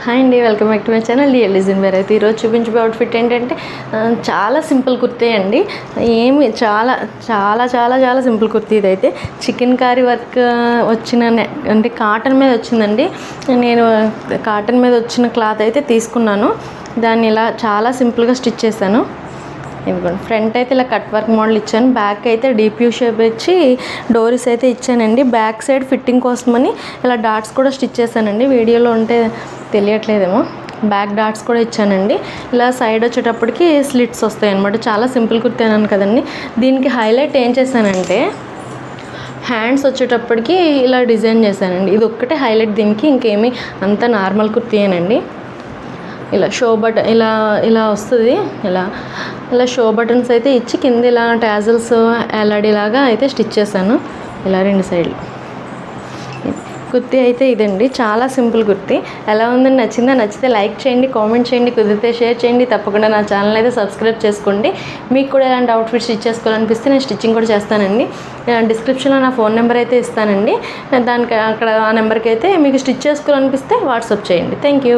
Hi అండి, welcome back to my channel dear listeners. అయితే ఈరోజు చూపించే అవుట్ఫిట్ ఏంటంటే చాలా సింపుల్ కుర్తీ అండి. ఏమి చాలా చాలా చాలా చాలా సింపుల్ కుర్తీ. ఇదైతే చికెన్ కారీ వర్క్ వచ్చిన అంటే కాటన్ మీద వచ్చిందండి. నేను కాటన్ మీద వచ్చిన క్లాత్ అయితే తీసుకున్నాను. దాన్ని ఇలా చాలా సింపుల్గా స్టిచ్ చేశాను. ఇదిగోండి, ఫ్రంట్ అయితే ఇలా కట్ వర్క్ మోడల్ ఇచ్చాను. బ్యాక్ అయితే డీప్ యూ షేప్ ఇచ్చి డోరీస్ అయితే ఇచ్చానండి. బ్యాక్ సైడ్ ఫిట్టింగ్ కోసమని ఇలా డాట్స్ కూడా స్టిచ్ చేశానండి. వీడియోలో ఉంటే తెలియట్లేదేమో. బ్యాక్ డాట్స్ కూడా ఇచ్చానండి. ఇలా సైడ్ వచ్చేటప్పటికి స్లిట్స్ వస్తాయి అన్నమాట. చాలా సింపుల్ కుర్తీ అన్నాను కదండి. దీనికి హైలైట్ ఏం చేశానంటే హ్యాండ్స్ వచ్చేటప్పటికి ఇలా డిజైన్ చేశానండి. ఇది ఒక్కటే హైలైట్ దీనికి, ఇంకేమీ అంత నార్మల్ కుర్తీయేనండి. ఇలా షో బటన్ ఇలా ఇలా వస్తుంది. ఇలా ఇలా షో బటన్స్ అయితే ఇచ్చి కింద ఇలా టాజల్స్ ఎలాడేలాగా అయితే స్టిచ్ చేశాను. ఇలా రెండు సైడ్లు కుర్తీ అయితే ఇదండి. చాలా సింపుల్ కుర్తీ. ఎలా ఉందని నచ్చిందా? నచ్చితే లైక్ చేయండి, కామెంట్ చేయండి, కుదిరితే షేర్ చేయండి. తప్పకుండా నా ఛానల్ అయితే సబ్స్క్రైబ్ చేసుకోండి. మీకు కూడా ఎలాంటి అవుట్ఫిట్ స్టిచ్ చేసుకోవాలనిపిస్తే నేను స్టిచ్చింగ్ కూడా చేస్తానండి. డిస్క్రిప్షన్లో నా ఫోన్ నెంబర్ అయితే ఇస్తానండి. దానికి అక్కడ ఆ నెంబర్కి అయితే మీకు స్టిచ్ చేసుకోవాలనిపిస్తే వాట్సాప్ చేయండి. Thank you.